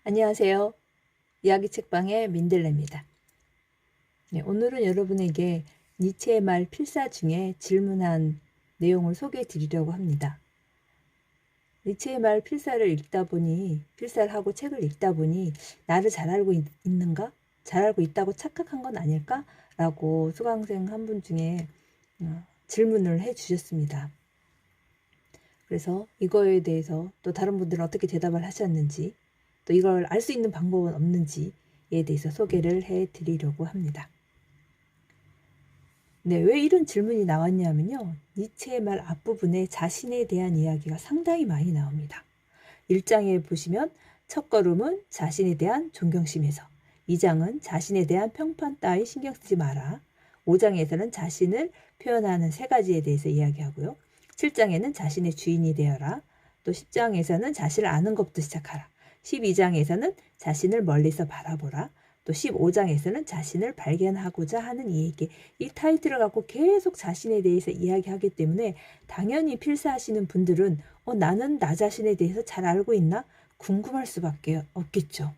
안녕하세요. 이야기 책방의 민들레입니다. 네, 오늘은 여러분에게 니체의 말 필사 중에 질문한 내용을 소개해 드리려고 합니다. 니체의 말 필사를 하고 책을 읽다 보니 나를 잘 알고 있는가? 잘 알고 있다고 착각한 건 아닐까? 라고 수강생 한 분 중에 질문을 해 주셨습니다. 그래서 이거에 대해서 또 다른 분들은 어떻게 대답을 하셨는지, 또 이걸 알 수 있는 방법은 없는지에 대해서 소개를 해 드리려고 합니다. 네, 왜 이런 질문이 나왔냐면요. 니체의 말 앞부분에 자신에 대한 이야기가 상당히 많이 나옵니다. 1장에 보시면 첫 걸음은 자신에 대한 존경심에서, 2장은 자신에 대한 평판 따위 신경 쓰지 마라, 5장에서는 자신을 표현하는 3가지에 대해서 이야기하고요. 7장에는 자신의 주인이 되어라, 또 10장에서는 자신을 아는 것부터 시작하라, 12장에서는 자신을 멀리서 바라보라, 또 15장에서는 자신을 발견하고자 하는 이에게, 이 타이틀을 갖고 계속 자신에 대해서 이야기하기 때문에 당연히 필사하시는 분들은 나는 나 자신에 대해서 잘 알고 있나? 궁금할 수밖에 없겠죠.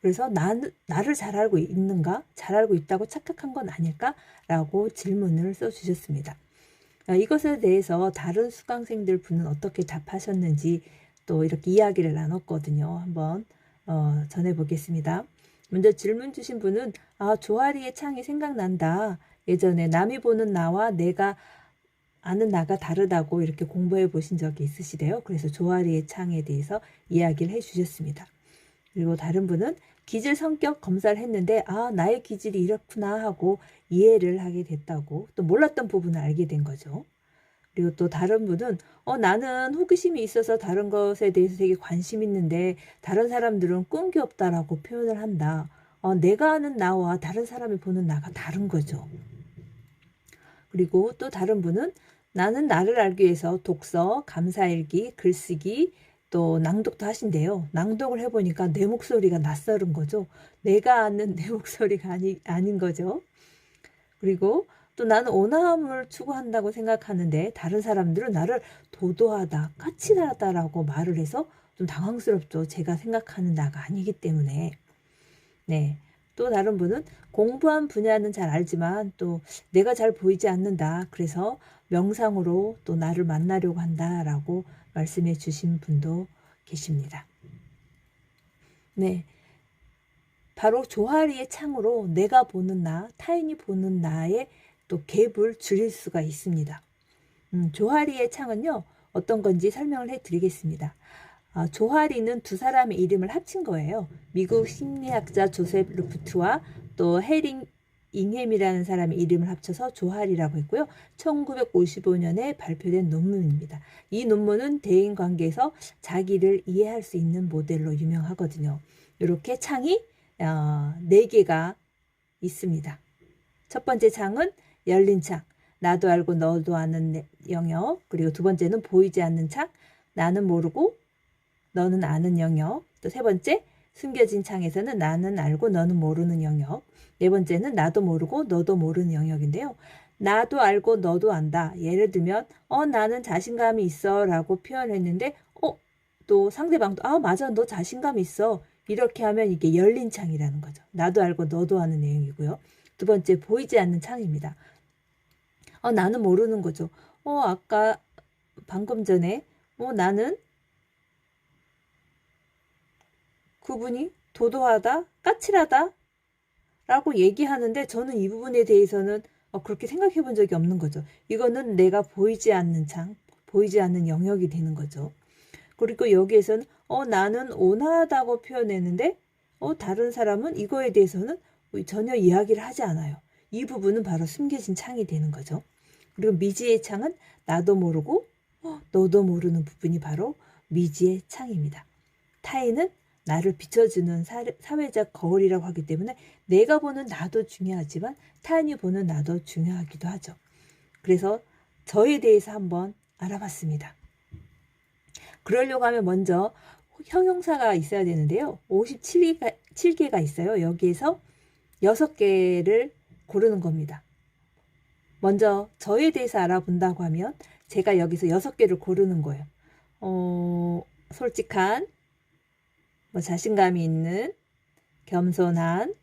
그래서 나를 잘 알고 있는가? 잘 알고 있다고 착각한 건 아닐까? 라고 질문을 써주셨습니다. 이것에 대해서 다른 수강생들 분은 어떻게 답하셨는지 또 이렇게 이야기를 나눴거든요. 한번 전해보겠습니다. 먼저 질문 주신 분은 조아리의 창이 생각난다. 예전에 남이 보는 나와 내가 아는 나가 다르다고 이렇게 공부해 보신 적이 있으시대요. 그래서 조아리의 창에 대해서 이야기를 해 주셨습니다. 그리고 다른 분은 기질 성격 검사를 했는데 나의 기질이 이렇구나 하고 이해를 하게 됐다고, 또 몰랐던 부분을 알게 된 거죠. 그리고 또 다른 분은 나는 호기심이 있어서 다른 것에 대해서 되게 관심 있는데 다른 사람들은 끈기 없다라고 표현을 한다. 내가 아는 나와 다른 사람이 보는 나가 다른 거죠. 그리고 또 다른 분은 나는 나를 알기 위해서 독서, 감사일기, 글쓰기, 또 낭독도 하신대요. 낭독을 해보니까 내 목소리가 낯설은 거죠. 내가 아는 내 목소리가 아닌 거죠. 그리고 또 나는 온화함을 추구한다고 생각하는데 다른 사람들은 나를 도도하다, 까칠하다라고 말을 해서 좀 당황스럽죠. 제가 생각하는 나가 아니기 때문에. 네. 또 다른 분은 공부한 분야는 잘 알지만 또 내가 잘 보이지 않는다. 그래서 명상으로 또 나를 만나려고 한다라고 말씀해 주신 분도 계십니다. 네. 바로 조아리의 창으로 내가 보는 나, 타인이 보는 나의 또 갭을 줄일 수가 있습니다. 조아리의 창은요, 어떤 건지 설명을 해드리겠습니다. 조아리는 두 사람의 이름을 합친 거예요. 미국 심리학자 조셉 루프트와 또 헤링 잉햄이라는 사람의 이름을 합쳐서 조아리라고 했고요. 1955년에 발표된 논문입니다. 이 논문은 대인관계에서 자기를 이해할 수 있는 모델로 유명하거든요. 이렇게 창이 4개가 있습니다. 첫 번째 창은 열린 창, 나도 알고 너도 아는 영역. 그리고 두 번째는 보이지 않는 창, 나는 모르고 너는 아는 영역. 또 세 번째, 숨겨진 창에서는 나는 알고 너는 모르는 영역. 네 번째는 나도 모르고 너도 모르는 영역인데요. 나도 알고 너도 안다. 예를 들면 나는 자신감이 있어 라고 표현했는데 또 상대방도 맞아, 너 자신감 있어. 이렇게 하면 이게 열린 창이라는 거죠. 나도 알고 너도 아는 내용이고요. 두 번째, 보이지 않는 창입니다. 나는 모르는 거죠. 아까 방금 전에 나는 그분이 도도하다, 까칠하다 라고 얘기하는데 저는 이 부분에 대해서는 그렇게 생각해 본 적이 없는 거죠. 이거는 내가 보이지 않는 창, 보이지 않는 영역이 되는 거죠. 그리고 여기에서는 나는 온화하다고 표현했는데 다른 사람은 이거에 대해서는 전혀 이야기를 하지 않아요. 이 부분은 바로 숨겨진 창이 되는 거죠. 그리고 미지의 창은 나도 모르고 너도 모르는 부분이 바로 미지의 창입니다. 타인은 나를 비춰주는 사회적 거울이라고 하기 때문에 내가 보는 나도 중요하지만 타인이 보는 나도 중요하기도 하죠. 그래서 저에 대해서 한번 알아봤습니다. 그러려고 하면 먼저 형용사가 있어야 되는데요. 57개가 있어요. 여기에서 6개를 고르는 겁니다. 먼저 저에 대해서 알아본다고 하면 제가 여기서 6개를 고르는 거예요. 솔직한, 뭐 자신감이 있는, 겸손한,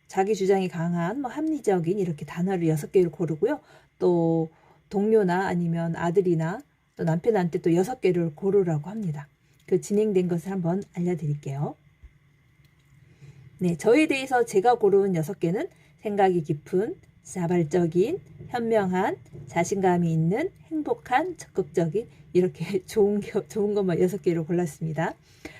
자기 주장이 강한, 뭐 합리적인 이렇게 단어를 6개를 고르고요. 또 동료나 아니면 아들이나 또 남편한테 또 6개를 고르라고 합니다. 그 진행된 것을 한번 알려드릴게요. 네, 저에 대해서 제가 고른 6개는 생각이 깊은, 자발적인, 현명한, 자신감이 있는, 행복한, 적극적인 이렇게 좋은 것만 6개를 골랐습니다.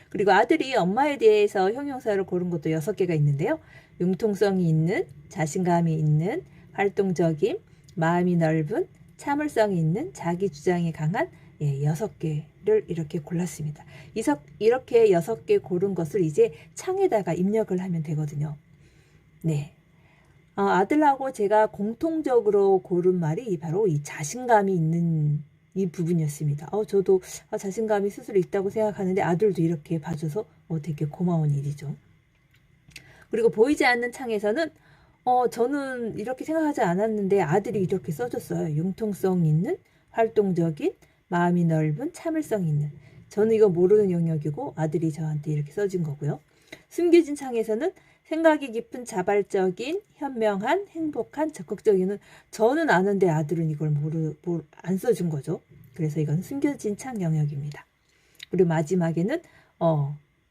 그리고 아들이 엄마에 대해서 형용사를 고른 것도 6개가 있는데요. 융통성이 있는, 자신감이 있는, 활동적인, 마음이 넓은, 참을성이 있는, 자기 주장이 강한 6개를 이렇게 골랐습니다. 이렇게 6개 고른 것을 이제 창에다가 입력을 하면 되거든요. 네. 아들하고 제가 공통적으로 고른 말이 바로 이 자신감이 있는 이 부분이었습니다. 저도 자신감이 스스로 있다고 생각하는데 아들도 이렇게 봐줘서 되게 고마운 일이죠. 그리고 보이지 않는 창에서는 저는 이렇게 생각하지 않았는데 아들이 이렇게 써줬어요. 융통성 있는, 활동적인, 마음이 넓은, 참을성 있는. 저는 이거 모르는 영역이고 아들이 저한테 이렇게 써진 거고요. 숨겨진 창에서는 생각이 깊은, 자발적인, 현명한, 행복한, 적극적인. 저는 아는데 아들은 이걸 안 써준 거죠. 그래서 이건 숨겨진 창 영역입니다. 그리고 마지막에는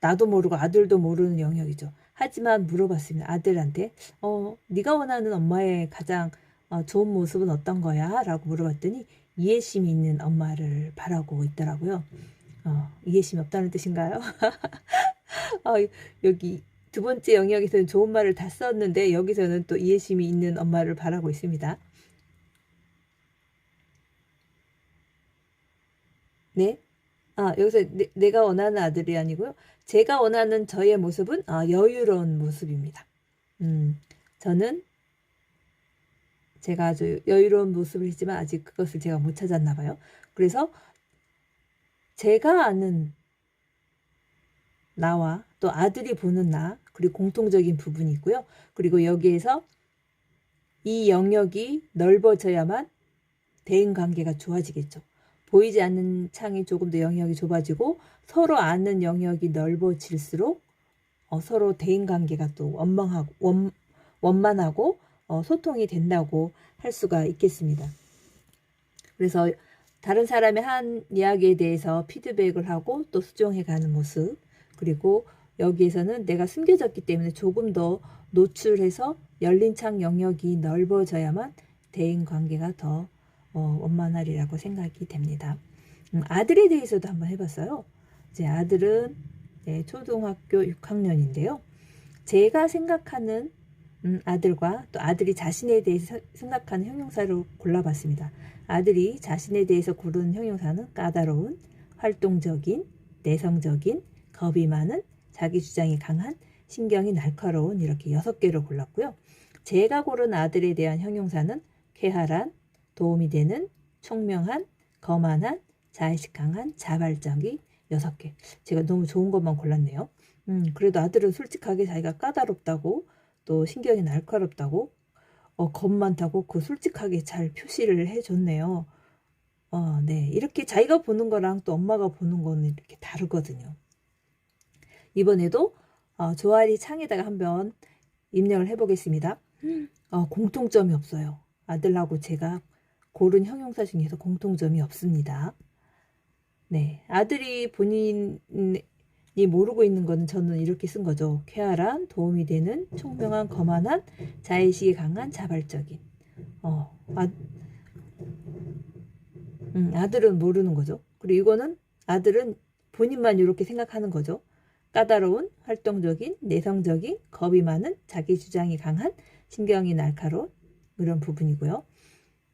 나도 모르고 아들도 모르는 영역이죠. 하지만 물어봤습니다. 아들한테 네가 원하는 엄마의 가장 좋은 모습은 어떤 거야? 라고 물어봤더니 이해심이 있는 엄마를 바라고 있더라고요. 이해심이 없다는 뜻인가요? 여기 두 번째 영역에서는 좋은 말을 다 썼는데 여기서는 또 이해심이 있는 엄마를 바라고 있습니다. 네. 여기서 내가 원하는 아들이 아니고요. 제가 원하는 저의 모습은 여유로운 모습입니다. 저는 제가 아주 여유로운 모습을 했지만 아직 그것을 제가 못 찾았나 봐요. 그래서 제가 아는 나와 또 아들이 보는 나, 그리고 공통적인 부분이 있고요. 그리고 여기에서 이 영역이 넓어져야만 대인관계가 좋아지겠죠. 보이지 않는 창이 조금 더 영역이 좁아지고 서로 아는 영역이 넓어질수록 서로 대인관계가 또 원만하고 소통이 된다고 할 수가 있겠습니다. 그래서 다른 사람의 한 이야기에 대해서 피드백을 하고 또 수정해가는 모습, 그리고 여기에서는 내가 숨겨졌기 때문에 조금 더 노출해서 열린 창 영역이 넓어져야만 대인관계가 더 원만하리라고 생각이 됩니다. 아들에 대해서도 한번 해봤어요. 제 아들은 초등학교 6학년인데요. 제가 생각하는 아들과 또 아들이 자신에 대해서 생각하는 형용사를 골라봤습니다. 아들이 자신에 대해서 고른 형용사는 까다로운, 활동적인, 내성적인, 겁이 많은, 자기 주장이 강한, 신경이 날카로운 이렇게 6개를 골랐고요. 제가 고른 아들에 대한 형용사는 쾌활한, 도움이 되는, 총명한, 거만한, 자의식 강한, 자발적인 6개. 제가 너무 좋은 것만 골랐네요. 그래도 아들은 솔직하게 자기가 까다롭다고 또 신경이 날카롭다고 겁 많다고 그 솔직하게 잘 표시를 해줬네요. 네. 이렇게 자기가 보는 거랑 또 엄마가 보는 거는 이렇게 다르거든요. 이번에도 조아리 창에다가 한번 입력을 해보겠습니다. 공통점이 없어요. 아들하고 제가 고른 형용사 중에서 공통점이 없습니다. 네, 아들이 본인이 모르고 있는 거는 저는 이렇게 쓴 거죠. 쾌활한, 도움이 되는, 총명한, 거만한, 자의식이 강한, 자발적인. 아들은 모르는 거죠. 그리고 이거는 아들은 본인만 이렇게 생각하는 거죠. 까다로운, 활동적인, 내성적인, 겁이 많은, 자기 주장이 강한, 신경이 날카로운 이런 부분이고요.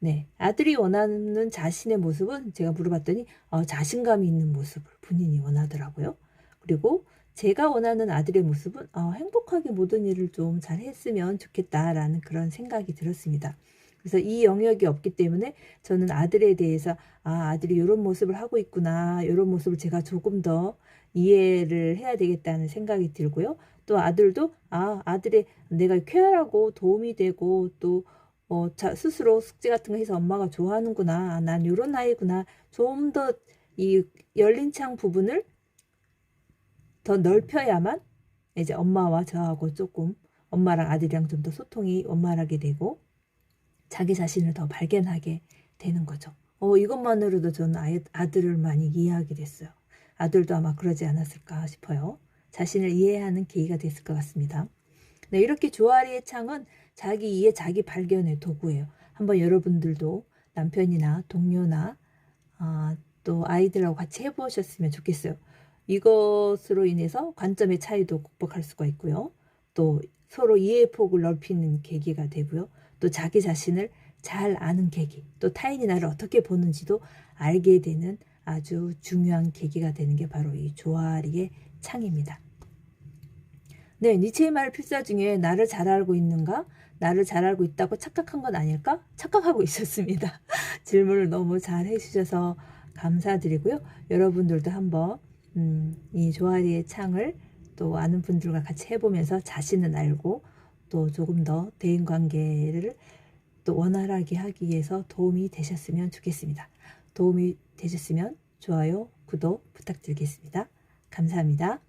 네, 아들이 원하는 자신의 모습은 제가 물어봤더니 자신감이 있는 모습을 본인이 원하더라고요. 그리고 제가 원하는 아들의 모습은 행복하게 모든 일을 좀 잘 했으면 좋겠다라는 그런 생각이 들었습니다. 그래서 이 영역이 없기 때문에 저는 아들에 대해서 아들이 이런 모습을 하고 있구나, 이런 모습을 제가 조금 더 이해를 해야 되겠다는 생각이 들고요. 또 아들도 아들의 내가 쾌활하고 도움이 되고 또 스스로 숙제 같은 거 해서 엄마가 좋아하는구나. 난 요런 아이구나. 좀 더 이 열린 창 부분을 더 넓혀야만 이제 엄마와 저하고 조금 엄마랑 아들이랑 좀 더 소통이 원만하게 되고 자기 자신을 더 발견하게 되는 거죠. 이것만으로도 저는 아들을 많이 이해하게 됐어요. 아들도 아마 그러지 않았을까 싶어요. 자신을 이해하는 계기가 됐을 것 같습니다. 네, 이렇게 조아리의 창은 자기 이해, 자기 발견의 도구예요. 한번 여러분들도 남편이나 동료나 또 아이들하고 같이 해보셨으면 좋겠어요. 이것으로 인해서 관점의 차이도 극복할 수가 있고요. 또 서로 이해의 폭을 넓히는 계기가 되고요. 또 자기 자신을 잘 아는 계기, 또 타인이 나를 어떻게 보는지도 알게 되는 아주 중요한 계기가 되는 게 바로 이 조아리의 창입니다. 네, 니체의 말 필사 중에 나를 잘 알고 있는가? 나를 잘 알고 있다고 착각한 건 아닐까? 착각하고 있었습니다. 질문을 너무 잘 해주셔서 감사드리고요. 여러분들도 한번 이 조아리의 창을 또 아는 분들과 같이 해보면서 자신을 알고 또 조금 더 대인관계를 또 원활하게 하기 위해서 도움이 되셨으면 좋겠습니다. 도움이 되셨으면 좋아요, 구독 부탁드리겠습니다. 감사합니다.